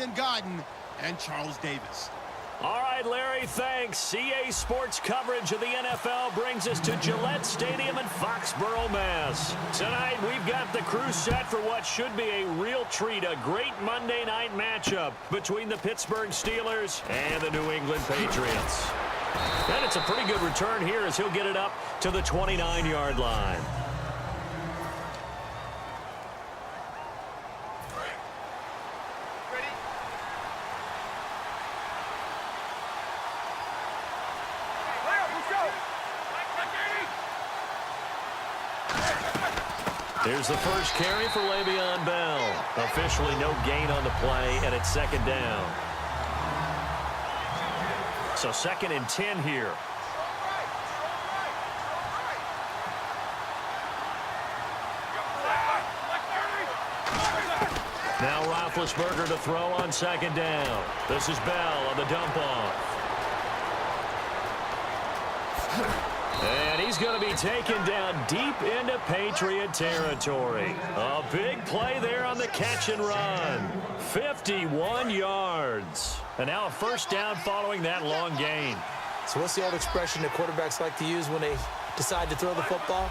Brandon Gaudin and Charles Davis. All right, Larry, thanks. CA Sports coverage of the NFL brings us to Gillette Stadium in Foxborough, Mass. Tonight, we've got the crew set for what should be a real treat, a great Monday night matchup between the Pittsburgh Steelers and the New England Patriots. And it's a pretty good return here as he'll get it up to the 29-yard line. Here's the first carry for Le'Veon Bell. Officially no gain on the play, and it's second down. So 2nd and 10 here. Now Roethlisberger to throw on 2nd down. This is Bell on the dump off. And he's going to be taken down deep into Patriot territory. A big play there on the catch and run. 51 yards. And now a first down following that long gain. So what's the old expression that quarterbacks like to use when they decide to throw the football?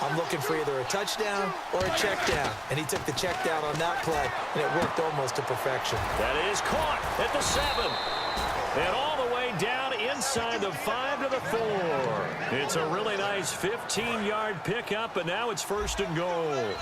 I'm looking for either a touchdown or a check down. And he took the check down on that play, and it worked almost to perfection. That is caught at the 7. And all the way down inside the 5 to the 4. It's a really nice 15-yard pickup, and now it's 1st and goal.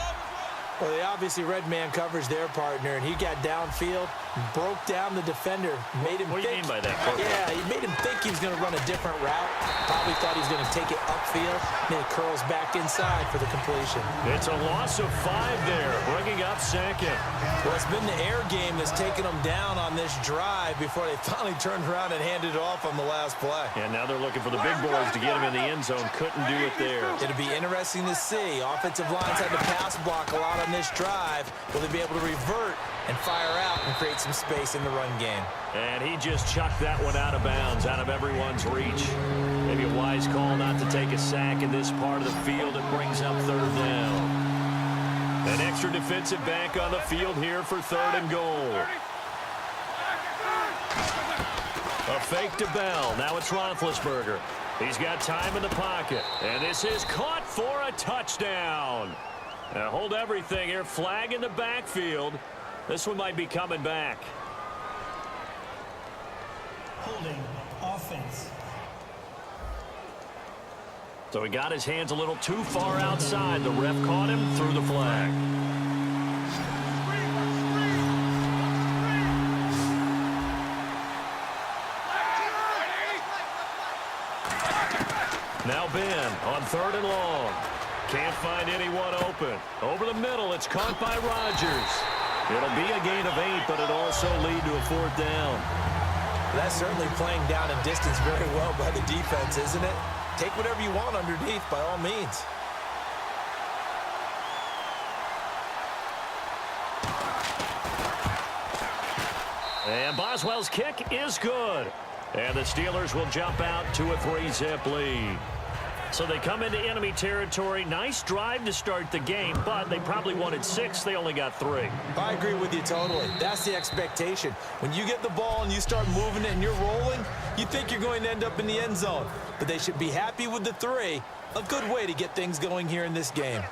Well, they obviously red man coverage their partner, and he got downfield, broke down the defender, made him What do you mean by that, Corporal? Yeah, he made him think he was going to run a different route. Probably thought he was going to take it upfield, then he curls back inside for the completion. It's a loss of 5 there, bringing up 2nd. Well, it's been the air game that's taken them down on this drive before they finally turned around and handed it off on the last play. And now they're looking for the big boys to get him in the end zone. Couldn't do it there. It'll be interesting to see. Offensive lines had to pass block a lot on this drive. Will they be able to revert and fire out and create some space in the run game? And he just chucked that one out of bounds, out of everyone's reach. Maybe a wise call not to take a sack in this part of the field. It brings up 3rd down. An extra defensive back on the field here for 3rd and goal. A fake to Bell. Now it's Roethlisberger. He's got time in the pocket. And this is caught for a touchdown. Now hold everything here. Flag in the backfield. This one might be coming back. Holding offense. So he got his hands a little too far outside. The ref caught him through the flag. Now Ben on 3rd and long. Can't find anyone open. Over the middle, it's caught by Rodgers. It'll be a gain of 8, but it'll also lead to a 4th down. That's certainly playing down and distance very well by the defense, isn't it? Take whatever you want underneath, by all means. And Boswell's kick is good. And the Steelers will jump out to a 3-zip lead. So they come into enemy territory. Nice drive to start the game, but they probably wanted 6. They only got 3. I agree with you totally. That's the expectation. When you get the ball and you start moving it and you're rolling, you think you're going to end up in the end zone. But they should be happy with the 3. A good way to get things going here in this game.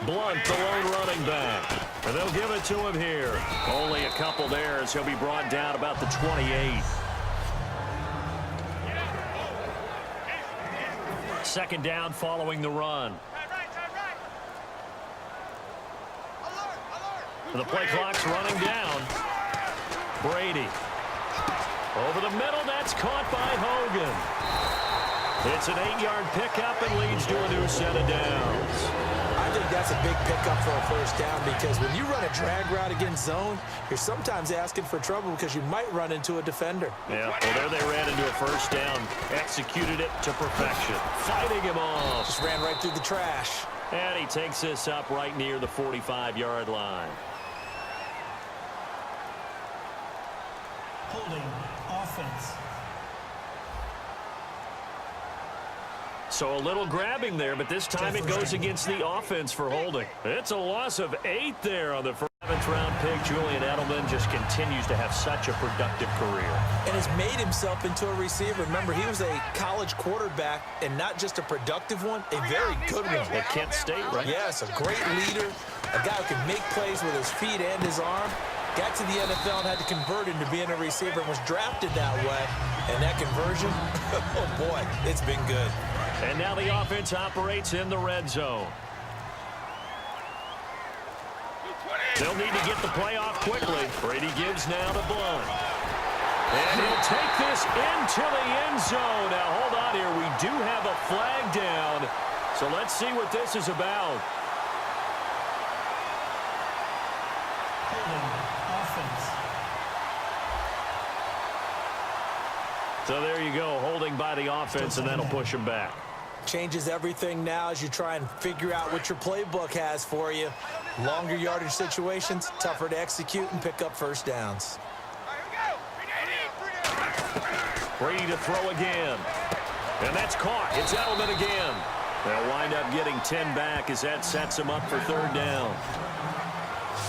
Blunt, the lone running back. And they'll give it to him here. Only a couple there as he'll be brought down about the 28. 2nd down following the run. The play clock's running down. Brady. Over the middle, that's caught by Hogan. It's an 8-yard pickup and leads to a new set of downs. I think that's a big pickup for a 1st down because when you run a drag route against zone, you're sometimes asking for trouble because you might run into a defender. Yeah, well, there they ran into a 1st down. Executed it to perfection. Fighting him off. Just ran right through the trash. And he takes this up right near the 45-yard line. Holding offense. So a little grabbing there, but this time it goes against the offense for holding. It's a loss of 8 there on the 7th-round pick. Julian Edelman just continues to have such a productive career. And has made himself into a receiver. Remember, he was a college quarterback, and not just a productive one, a very good one. At Kent State, right? Yes, a great leader, a guy who can make plays with his feet and his arm. Got to the NFL and had to convert into being a receiver and was drafted that way. And that conversion, oh boy, it's been good. And now the offense operates in the red zone. They'll need to get the play off quickly. Brady gives now to Blunt. And he'll take this into the end zone. Now, hold on here. We do have a flag down. So let's see what this is about. So there you go, holding by the offense, and that'll push him back. Changes everything now as you try and figure out what your playbook has for you. Longer yardage situations, tougher to execute and pick up first downs. Brady to throw again. And that's caught. It's Edelman again. They'll wind up getting 10 back as that sets them up for 3rd down.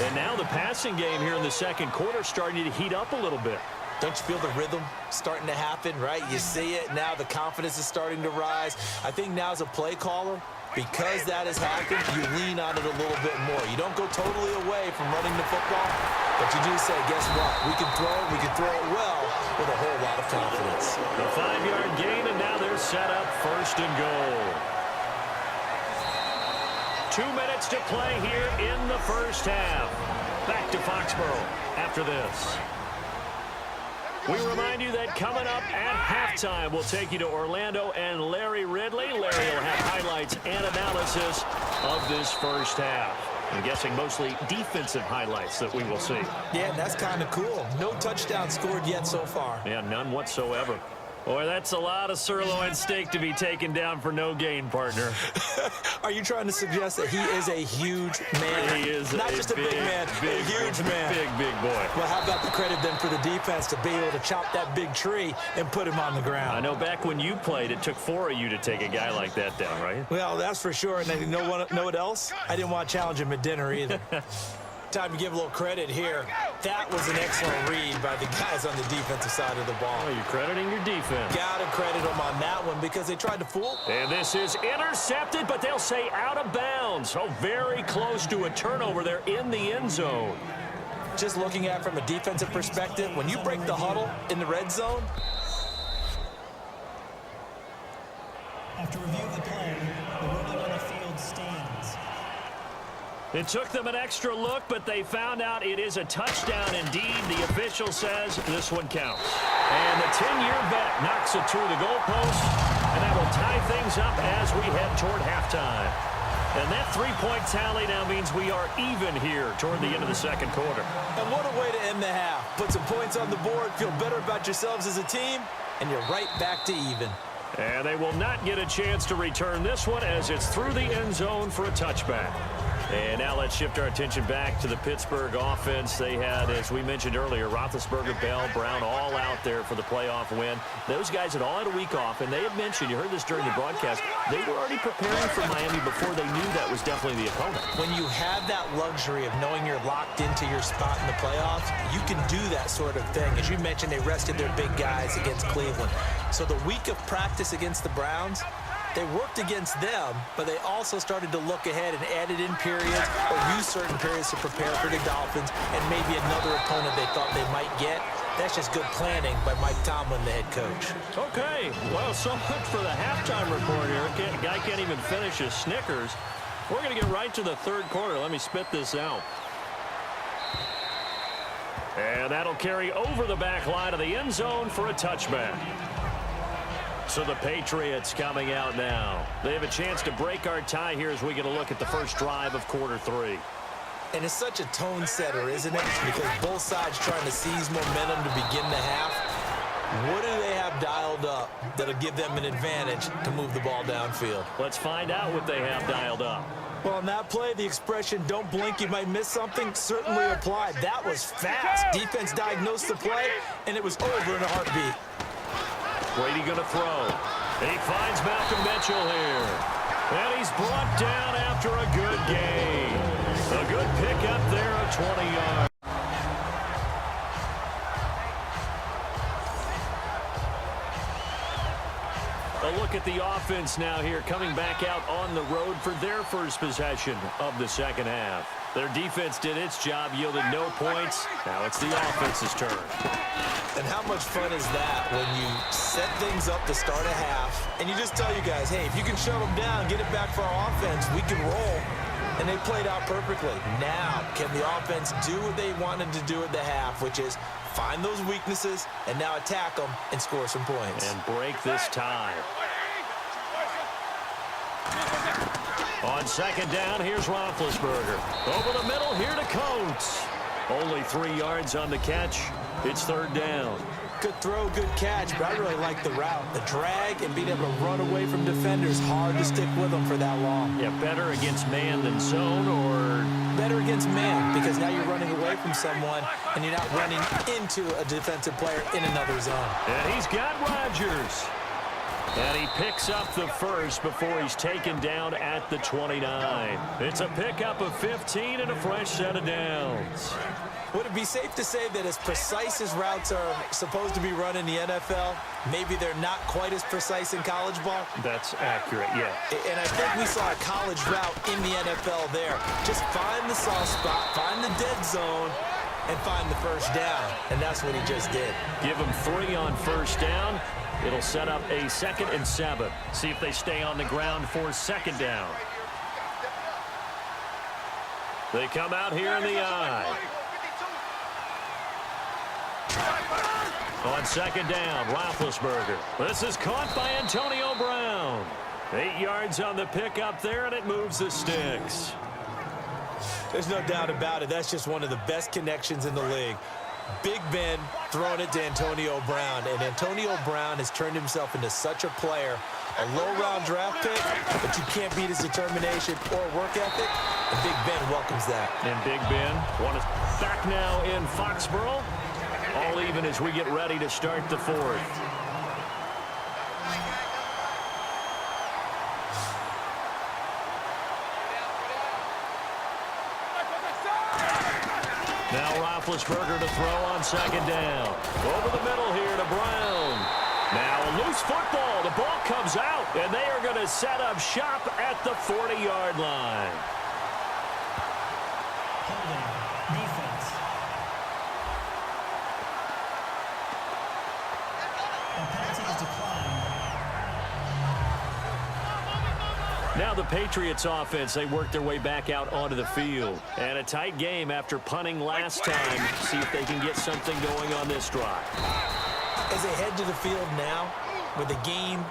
And now the passing game here in the second quarter starting to heat up a little bit. Don't you feel the rhythm starting to happen, right? You see it. Now the confidence is starting to rise. I think now as a play caller, because that has happened, you lean on it a little bit more. You don't go totally away from running the football, but you do say, guess what? We can throw it well with a whole lot of confidence. The 5-yard gain, and now they're set up 1st and goal. 2 minutes to play here in the first half. Back to Foxborough after this. We remind you that coming up at halftime, we'll take you to Orlando and Larry Ridley. Larry will have highlights and analysis of this first half. I'm guessing mostly defensive highlights that we will see. Yeah, that's kind of cool. No touchdown scored yet so far. Yeah, none whatsoever. Boy, that's a lot of sirloin steak to be taken down for no gain, partner. Are you trying to suggest that he is a huge man? He is not just a big man, a huge man. Big boy. Well, how about the credit then for the defense to be able to chop that big tree and put him on the ground? I know back when you played, it took 4 of you to take a guy like that down, right? Well, that's for sure. And you know what else? I didn't want to challenge him at dinner either. Time to give a little credit here. That was an excellent read by the guys on the defensive side of the ball. Oh, you're crediting your defense. Got to credit them on that one because they tried to fool. And this is intercepted, but they'll say out of bounds. So very close to a turnover there in the end zone. Just looking at it from a defensive perspective, when you break the huddle in the red zone. After review of the play, the ruling on the field stands. It took them an extra look, but they found out it is a touchdown indeed. The official says this one counts. And the 10-year vet knocks it through the goalpost, and that will tie things up as we head toward halftime. And that 3-point tally now means we are even here toward the end of the second quarter. And what a way to end the half. Put some points on the board, feel better about yourselves as a team, and you're right back to even. And they will not get a chance to return this one as it's through the end zone for a touchback. And now let's shift our attention back to the Pittsburgh offense. They had, as we mentioned earlier, Roethlisberger, Bell, Brown all out there for the playoff win. Those guys had all had a week off, and they had mentioned, you heard this during the broadcast, they were already preparing for Miami before they knew that was definitely the opponent. When you have that luxury of knowing you're locked into your spot in the playoffs, you can do that sort of thing. As you mentioned, they rested their big guys against Cleveland. So the week of practice against the Browns, they worked against them, but they also started to look ahead and added in periods or used certain periods to prepare for the Dolphins and maybe another opponent they thought they might get. That's just good planning by Mike Tomlin, the head coach. Okay, well, so much for the halftime report here. Guy can't even finish his Snickers. We're going to get right to the third quarter. Let me spit this out. And that'll carry over the back line of the end zone for a touchback. So the Patriots coming out now. They have a chance to break our tie here as we get a look at the first drive of quarter 3. And it's such a tone setter, isn't it? Because both sides trying to seize momentum to begin the half. What do they have dialed up that'll give them an advantage to move the ball downfield? Let's find out what they have dialed up. Well, on that play, the expression, don't blink, you might miss something, certainly applied. That was fast. Defense diagnosed the play, and it was over in a heartbeat. Brady going to throw. He finds Malcolm Mitchell here. And he's brought down after a good gain. A good pickup there of 20 yards. A look at the offense now here, coming back out on the road for their first possession of the second half. Their defense did its job, yielded no points. Now it's the offense's turn. And how much fun is that when you set things up to start a half, and you just tell you guys, hey, if you can shut them down, get it back for our offense, we can roll. And they played out perfectly. Now, can the offense do what they wanted to do at the half, which is find those weaknesses and now attack them and score some points. And break this tie. On second down, here's Roethlisberger. Over the middle, here to Coates. Only 3 yards on the catch. It's third down. Good throw, good catch, but I really like the route. The drag and being able to run away from defenders, hard to stick with them for that long. Yeah, better against man than zone, or better against man, because now you're running away from someone and you're not running into a defensive player in another zone. And he's got Rodgers. And he picks up the first before he's taken down at the 29. It's a pickup of 15 and a fresh set of downs. Would it be safe to say that as precise as routes are supposed to be run in the NFL, maybe they're not quite as precise in college ball? That's accurate, yeah. And I think we saw a college route in the NFL there. Just find the soft spot, find the dead zone, and find the first down. And that's what he just did. Give him 3 on first down. It'll set up a 2nd and 7. See if they stay on the ground for second down. They come out here in the eye. On second down, Roethlisberger. This is caught by Antonio Brown. 8 yards on the pickup there, and it moves the sticks. There's no doubt about it. That's just one of the best connections in the league. Big Ben throwing it to Antonio Brown, and Antonio Brown has turned himself into such a player. A low-round draft pick, but you can't beat his determination or work ethic, and Big Ben welcomes that. And Big Ben won us back now in Foxborough, all even as we get ready to start the fourth. Now Roethlisberger to throw on second down. Over the middle here to Brown. Now a loose football. The ball comes out, and they are going to set up shop at the 40-yard line. Holding. Defense. And penalties decline. Now the Patriots offense, they work their way back out onto the field. And a tight game after punting last time. See if they can get something going on this drive. As they head to the field now, with the game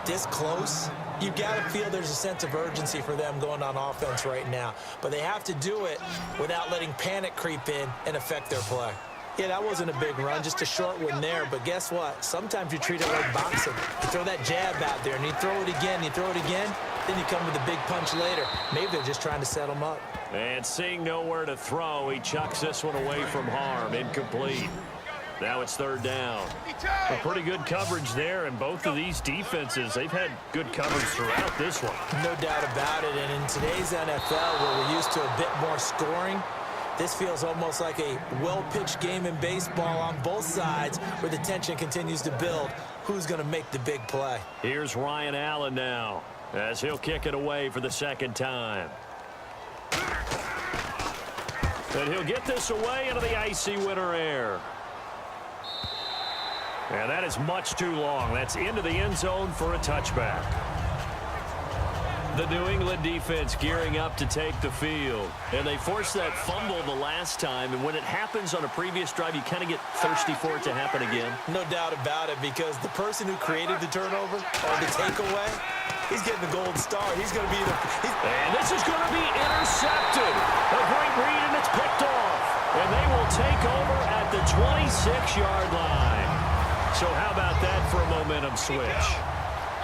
this close, you got to feel there's a sense of urgency for them going on offense right now. But they have to do it without letting panic creep in and affect their play. Yeah, that wasn't a big run, just a short one there. But guess what? Sometimes you treat it like boxing. You throw that jab out there, and you throw it again, then you come with a big punch later. Maybe they're just trying to set them up. And seeing nowhere to throw, he chucks this one away from harm. Incomplete. Now it's third down. A pretty good coverage there, and both of these defenses, they've had good coverage throughout this one. No doubt about it, and in today's NFL, where we're used to a bit more scoring, this feels almost like a well-pitched game in baseball on both sides, where the tension continues to build. Who's going to make the big play? Here's Ryan Allen now, as he'll kick it away for the second time. And he'll get this away into the icy winter air. And that is much too long. That's into the end zone for a touchback. The New England defense gearing up to take the field. And they forced that fumble the last time. And when it happens on a previous drive, you kind of get thirsty for it to happen again. No doubt about it, because the person who created the turnover or the takeaway, he's getting the gold star. He's going to be the... And this is going to be intercepted. A great read, and it's picked off. And they will take over at the 26-yard line. So how about that for a momentum switch?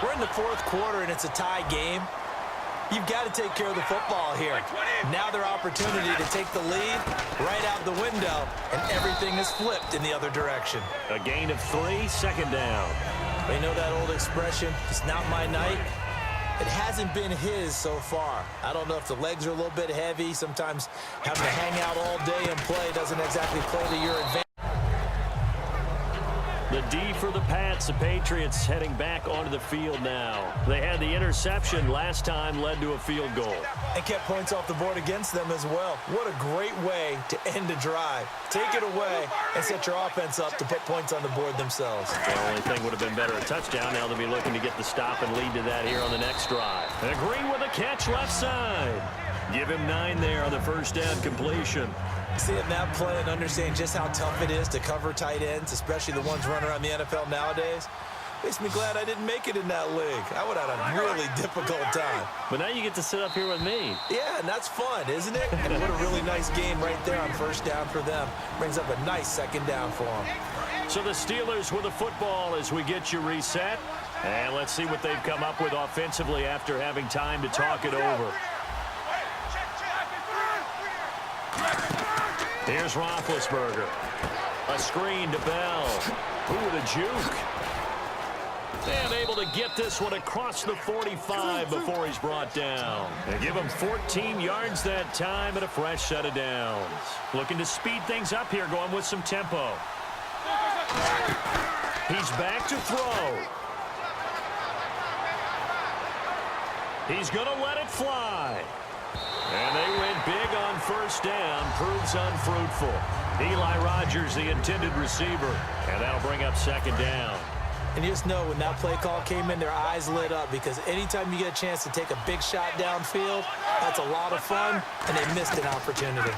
We're in the fourth quarter, and it's a tie game. You've got to take care of the football here. Now their opportunity to take the lead right out the window, and everything is flipped in the other direction. A gain of 3, second down. They know that old expression, it's not my night. It hasn't been his so far. I don't know if the legs are a little bit heavy. Sometimes having to hang out all day and play doesn't exactly play to your advantage. The D for the Pats, the Patriots heading back onto the field now. They had the interception last time, led to a field goal. And kept points off the board against them as well. What a great way to end a drive. Take it away and set your offense up to put points on the board themselves. The only thing would have been better a touchdown. Now they'll be looking to get the stop and lead to that here on the next drive. And Green with a catch left side. Give him 9 there on the first down completion. Seeing that play and understanding just how tough it is to cover tight ends, especially the ones running around the NFL nowadays, makes me glad I didn't make it in that league. I would have had a really difficult time. But now you get to sit up here with me. Yeah, and that's fun, isn't it? And what a really nice game right there on first down for them. Brings up a nice second down for them. So the Steelers with the football as we get you reset. And let's see what they've come up with offensively after having time to talk it over. Here's Roethlisberger. A screen to Bell. Ooh, the juke. And able to get this one across the 45 before he's brought down. They give him 14 yards that time and a fresh set of downs. Looking to speed things up here, going with some tempo. He's back to throw. He's going to let it fly. And they went big on first down, proves unfruitful. Eli Rogers, the intended receiver, and that'll bring up second down. And you just know when that play call came in, their eyes lit up because anytime you get a chance to take a big shot downfield, that's a lot of fun, and they missed an opportunity.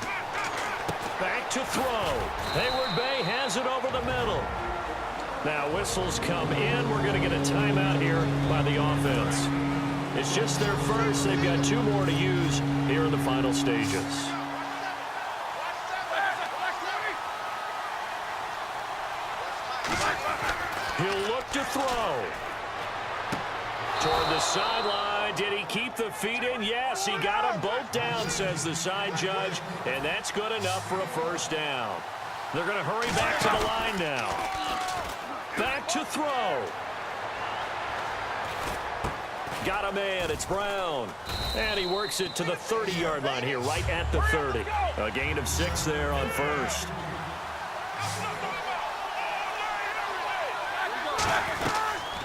Back to throw. Hayward Bay has it over the middle. Now whistles come in. We're going to get a timeout here by the offense. It's just their first. They've got 2 more to use here in the final stages. He'll look to throw. Toward the sideline. Did he keep the feet in? Yes, he got them both down, says the side judge. And that's good enough for a first down. They're going to hurry back to the line now. Back to throw. Got a man. It's Brown. And he works it to the 30-yard line here, right at the 30. A gain of 6 there on first.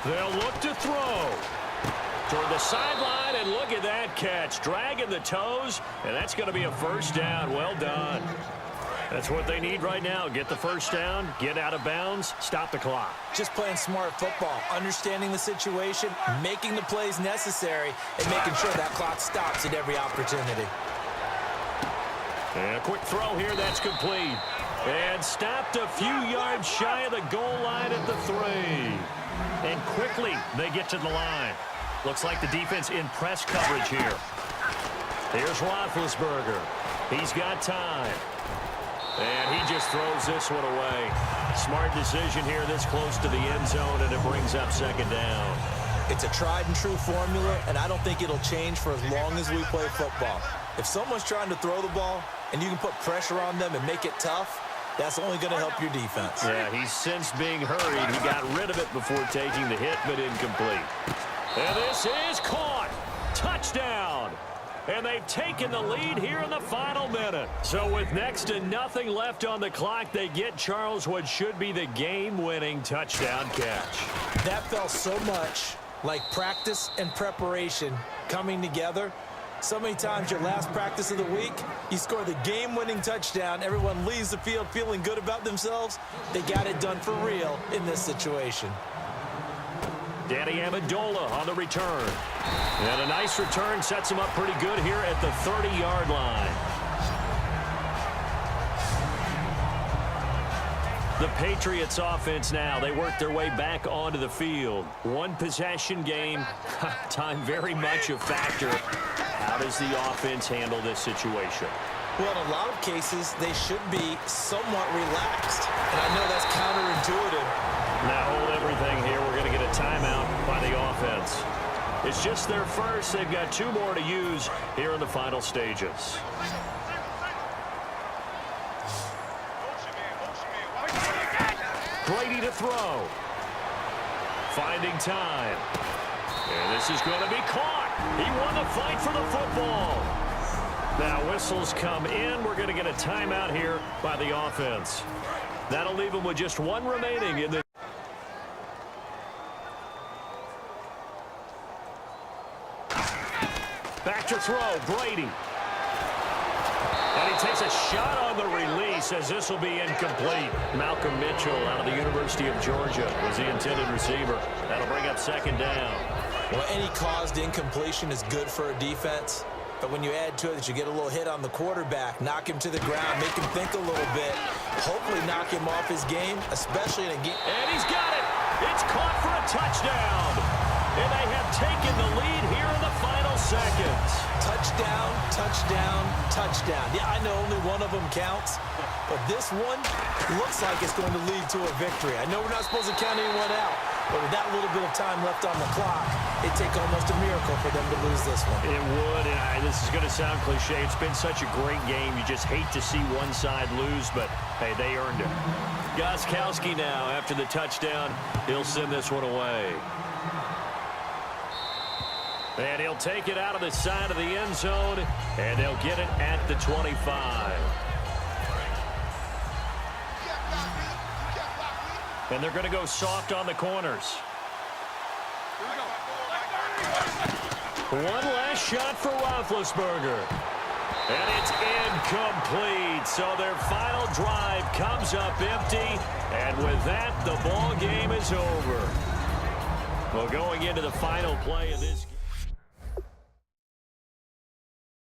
They'll look to throw. Toward the sideline, and look at that catch. Dragging the toes, and that's going to be a first down. Well done. That's what they need right now. Get the first down, get out of bounds, stop the clock. Just playing smart football, understanding the situation, making the plays necessary, and making sure that clock stops at every opportunity. And a quick throw here, that's complete. And stopped a few yards shy of the goal line at the 3. And quickly, they get to the line. Looks like the defense in press coverage here. Here's Roethlisberger. He's got time. And he just throws this one away. Smart decision here this close to the end zone, and it brings up second down. It's a tried-and-true formula, and I don't think it'll change for as long as we play football. If someone's trying to throw the ball, and you can put pressure on them and make it tough, that's only going to help your defense. Yeah, he's since being hurried. He got rid of it before taking the hit, but incomplete. And this is caught. Touchdown. And they've taken the lead here in the final minute. So with next to nothing left on the clock, they get Charles what should be the game-winning touchdown catch. That felt so much like practice and preparation coming together. So many times your last practice of the week, you score the game-winning touchdown. Everyone leaves the field feeling good about themselves. They got it done for real in this situation. Danny Amendola on the return. And a nice return sets him up pretty good here at the 30-yard line. The Patriots offense now, they work their way back onto the field. One possession game, time very much a factor. How does the offense handle this situation? Well, in a lot of cases, they should be somewhat relaxed. And I know that's counterintuitive. Now hold everything here. We're going to get a timeout by the offense. It's just their first. They've got 2 more to use here in the final stages. Brady to throw. Finding time. And this is going to be caught. He won the fight for the football. Now whistles come in. We're going to get a timeout here by the offense. That'll leave him with just 1 remaining in the... Back to throw, Brady. And he takes a shot on the release as this will be incomplete. Malcolm Mitchell out of the University of Georgia was the intended receiver. That'll bring up 2nd down. Well, any caused incompletion is good for a defense. But when you add to it that you get a little hit on the quarterback, knock him to the ground, make him think a little bit, hopefully knock him off his game, especially in a game. And he's got it. It's caught for a touchdown. And they have taken the lead here in the final seconds. Touchdown, touchdown, touchdown. Yeah, I know only one of them counts, but this one looks like it's going to lead to a victory. I know we're not supposed to count anyone out, but with that little bit of time left on the clock, it'd take almost a miracle for them to lose this one. It would, and this is going to sound cliche. It's been such a great game. You just hate to see one side lose, but, hey, they earned it. Gostkowski now, after the touchdown, he'll send this one away. And he'll take it out of the side of the end zone, and they'll get it at the 25. And they're going to go soft on the corners. One last shot for Roethlisberger. And it's incomplete. So their final drive comes up empty. And with that, the ball game is over. Well, going into the final play of this game.